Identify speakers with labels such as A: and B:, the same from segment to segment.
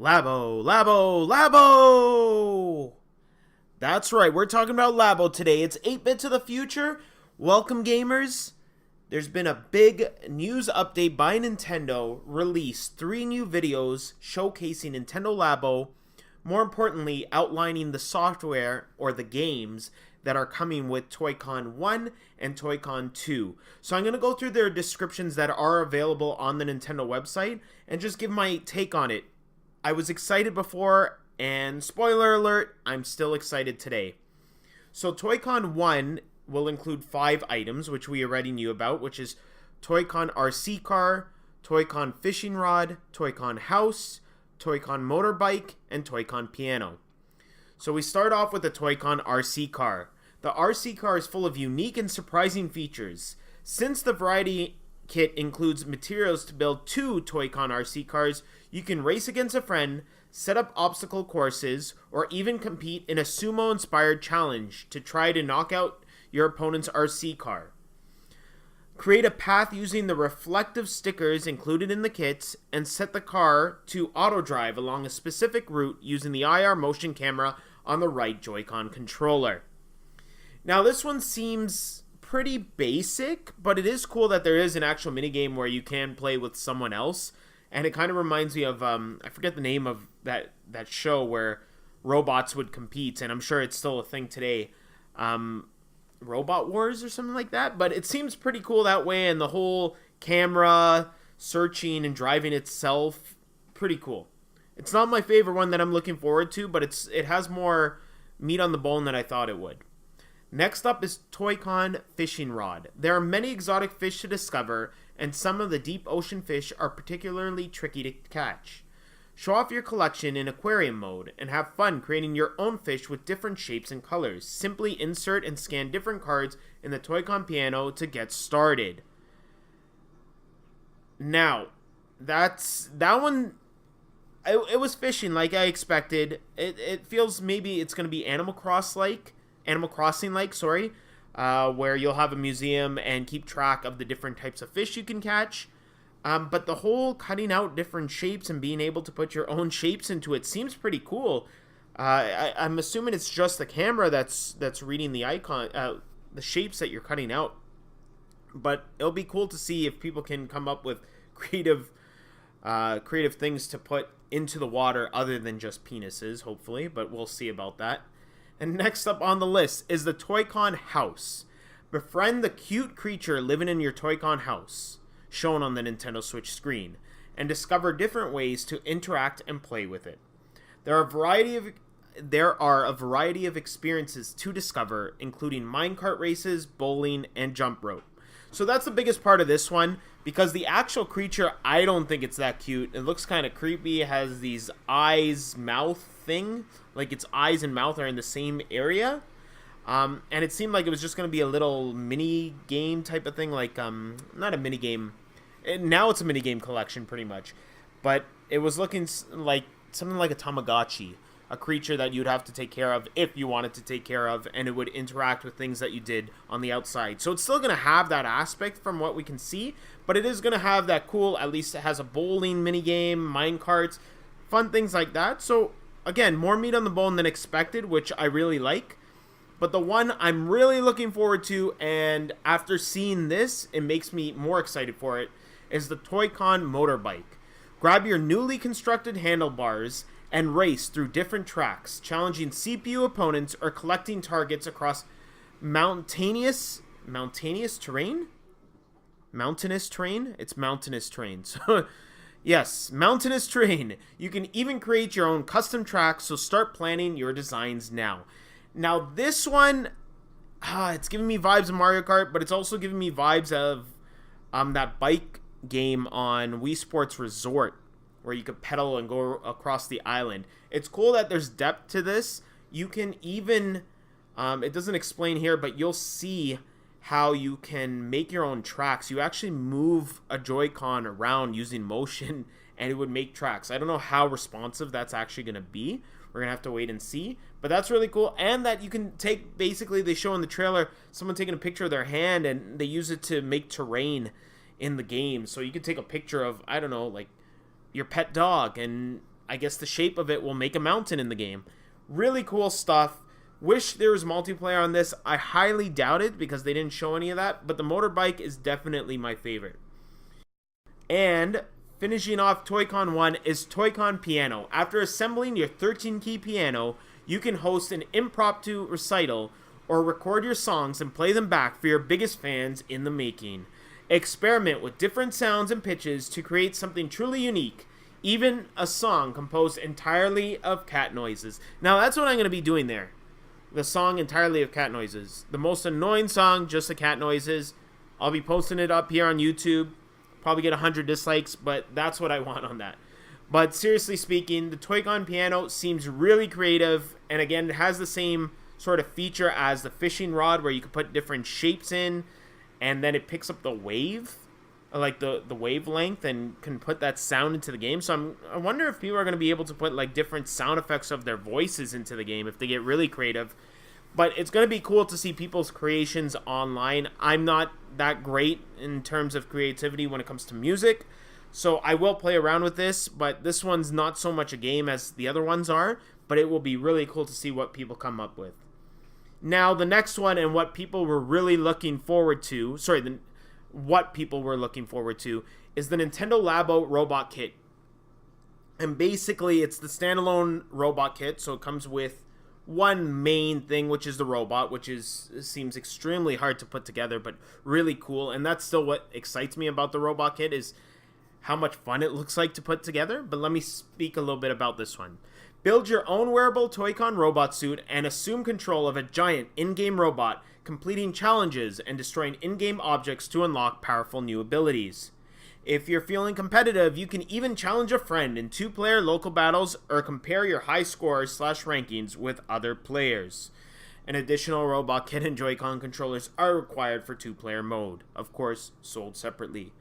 A: Labo, Labo, Labo! That's right, we're talking about Labo today. It's 8-bit to the future. Welcome, gamers. There's been a big news update by Nintendo, released 3 new videos showcasing Nintendo Labo, more importantly, outlining the software or the games that are coming with Toy-Con 1 and Toy-Con 2. So I'm going to go through their descriptions that are available on the Nintendo website and just give my take on it. I was excited before, and spoiler alert, I'm still excited today. So Toy-Con 1 will include 5 items, which we already knew about, which is Toy-Con RC car, Toy-Con fishing rod, Toy-Con house, Toy-Con motorbike, and Toy-Con piano. So we start off with the Toy-Con RC car. The RC car is full of unique and surprising features. Since the variety kit includes materials to build 2 Toy-Con RC cars, you can race against a friend, set up obstacle courses, or even compete in a sumo-inspired challenge to try to knock out your opponent's RC car. Create a path using the reflective stickers included in the kits, and set the car to auto-drive along a specific route using the IR motion camera on the right Joy-Con controller. Now this one seems pretty basic, but it is cool that there is an actual minigame where you can play with someone else. And it kind of reminds me of, I forget the name of that show where robots would compete, and I'm sure it's still a thing today. Robot Wars or something like that. But it seems pretty cool that way, and the whole camera searching and driving itself, pretty cool. It's not my favorite one that I'm looking forward to, but it has more meat on the bone than I thought it would. Next up is Toy-Con fishing rod. There are many exotic fish to discover, and some of the deep ocean fish are particularly tricky to catch. Show off your collection in aquarium mode, and have fun creating your own fish with different shapes and colors. Simply insert and scan different cards in the Toy-Con piano to get started. Now, that one, it was fishing like I expected. It feels maybe it's going to be Animal Crossing like, where you'll have a museum and keep track of the different types of fish you can catch. But the whole cutting out different shapes and being able to put your own shapes into it seems pretty cool. I'm assuming it's just the camera that's reading the icon, the shapes that you're cutting out. But it'll be cool to see if people can come up with creative things to put into the water other than just penises, hopefully. But we'll see about that. And next up on the list is the Toy-Con house. Befriend the cute creature living in your Toy-Con house, shown on the Nintendo Switch screen, and discover different ways to interact and play with it. There are a variety of experiences to discover, including minecart races, bowling, and jump rope. So that's the biggest part of this one, because the actual creature, I don't think it's that cute. It looks kind of creepy. It has these eyes, mouth thing, like its eyes and mouth are in the same area. And it seemed like it was just going to be a little mini game type of thing, like, not a mini game. Now it's a mini game collection, pretty much. But it was looking like something like a Tamagotchi, a creature that you'd have to take care of if you wanted to take care of, and it would interact with things that you did on the outside. So it's still going to have that aspect from what we can see, but it is going to have that cool, at least it has a bowling mini game, minecarts, fun things like that. So again, more meat on the bone than expected, which I really like. But the one I'm really looking forward to, and after seeing this, it makes me more excited for it, is the Toy-Con motorbike. Grab your newly constructed handlebars and race through different tracks, challenging CPU opponents or collecting targets across mountainous terrain? Mountainous terrain? It's mountainous terrain. So yes, mountainous terrain. You can even create your own custom tracks, so start planning your designs now. Now this one, it's giving me vibes of Mario Kart, but it's also giving me vibes of that bike game on Wii Sports Resort, where you could pedal and go across the island. It's cool that there's depth to this. You can even, it doesn't explain here, but you'll see how you can make your own tracks. You actually move a Joy-Con around using motion, and it would make tracks. I don't know how responsive that's actually going to be. We're going to have to wait and see. But that's really cool. And that you can take, basically, they show in the trailer, someone taking a picture of their hand, and they use it to make terrain in the game. So you can take a picture of, I don't know, like your pet dog, and I guess the shape of it will make a mountain in the game. Really cool stuff. Wish there was multiplayer on this. I highly doubt it because they didn't show any of that, but the motorbike is definitely my favorite. And finishing off Toy-Con 1 is Toy-Con Piano. After assembling your 13-key piano, you can host an impromptu recital or record your songs and play them back for your biggest fans in the making. Experiment with different sounds and pitches to create something truly unique, even a song composed entirely of cat noises. Now that's what I'm going to be doing there. The song entirely of cat noises. The most annoying song, just the cat noises. I'll be posting it up here on YouTube. Probably get 100 dislikes, but that's what I want on that. But seriously speaking, the Toy-Con Piano seems really creative, and again, it has the same sort of feature as the fishing rod where you can put different shapes in, and then it picks up the wave, like the wavelength, and can put that sound into the game. So I wonder if people are going to be able to put like different sound effects of their voices into the game if they get really creative. But it's going to be cool to see people's creations online. I'm not that great in terms of creativity when it comes to music, so I will play around with this, but this one's not so much a game as the other ones are, but it will be really cool to see what people come up with. Now, the next one, and what people were really looking forward to, what people were looking forward to, is the Nintendo Labo robot kit. And basically, it's the standalone robot kit, so it comes with one main thing, which is the robot, which seems extremely hard to put together, but really cool. And that's still what excites me about the robot kit, is how much fun it looks like to put together. But let me speak a little bit about this one. Build your own wearable Toy-Con robot suit and assume control of a giant in-game robot, completing challenges and destroying in-game objects to unlock powerful new abilities. If you're feeling competitive, you can even challenge a friend in 2-player local battles or compare your high scores / rankings with other players. An additional robot kit and Joy-Con controllers are required for 2-player mode, of course, sold separately.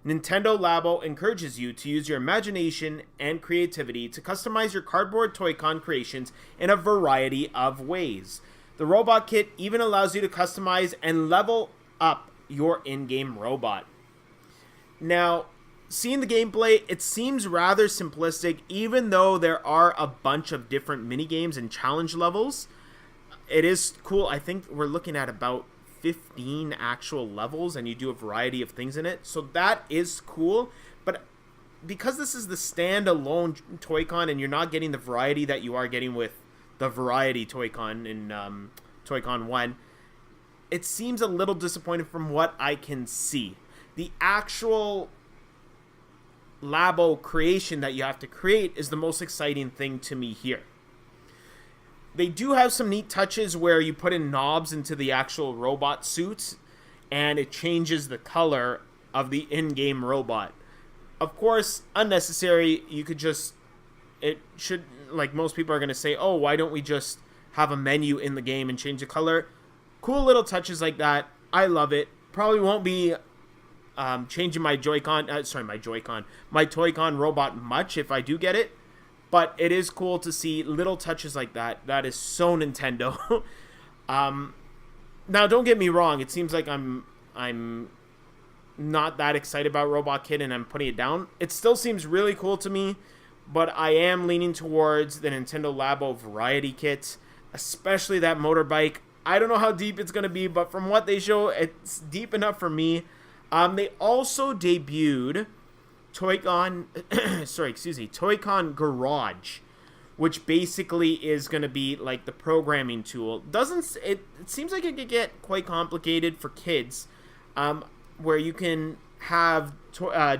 A: Nintendo Labo encourages you to use your imagination and creativity to customize your cardboard Toy-Con creations in a variety of ways. The robot kit even allows you to customize and level up your in-game robot. Now, seeing the gameplay, it seems rather simplistic, even though there are a bunch of different mini-games and challenge levels. It is cool. I think we're looking at about 15 actual levels, and you do a variety of things in it. So that is cool, but because this is the standalone Toy-Con and you're not getting the variety that you are getting with the variety Toy-Con in Toy-Con 1, it seems a little disappointing from what I can see. The actual Labo creation that you have to create is the most exciting thing to me here. They do have some neat touches where you put in knobs into the actual robot suits and it changes the color of the in-game robot. Of course, unnecessary. You could just, it should, like most people are going to say, oh, why don't we just have a menu in the game and change the color? Cool little touches like that. I love it. Probably won't be changing my my Toy-Con robot much if I do get it, but it is cool to see little touches like that. That is so Nintendo. Now, don't get me wrong. It seems like I'm not that excited about Robot Kid and I'm putting it down. It still seems really cool to me, but I am leaning towards the Nintendo Labo variety kit, especially that motorbike. I don't know how deep it's going to be, but from what they show, it's deep enough for me. They also debuted Toy-Con Garage, which basically is going to be like the programming tool. It seems like it could get quite complicated for kids, where you can have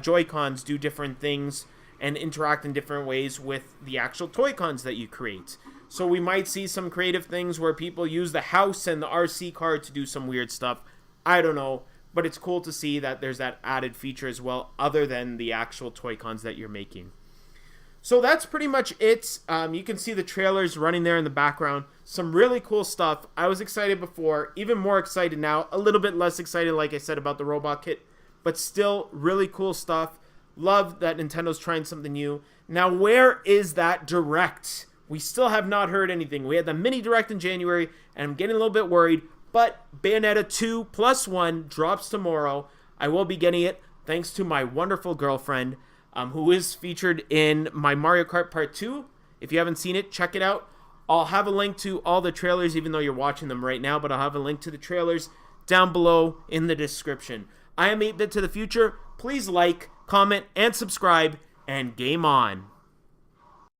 A: Joy-Cons do different things and interact in different ways with the actual Toy-Cons that you create. So we might see some creative things where people use the house and the RC car to do some weird stuff. I don't know. But it's cool to see that there's that added feature as well, other than the actual Toy-Cons that you're making. So that's pretty much it. You can see the trailers running there in the background. Some really cool stuff. I was excited before, even more excited now. A little bit less excited, like I said, about the robot kit. But still, really cool stuff. Love that Nintendo's trying something new. Now, where is that Direct? We still have not heard anything. We had the mini Direct in January, and I'm getting a little bit worried. But Bayonetta 2+1 drops tomorrow. I will be getting it thanks to my wonderful girlfriend. who is featured in my Mario Kart Part 2. If you haven't seen it, check it out. I'll have a link to all the trailers, even though you're watching them right now, but I'll have a link to the trailers down below in the description. I am 8-Bit to the Future. Please like, comment, and subscribe, and game on.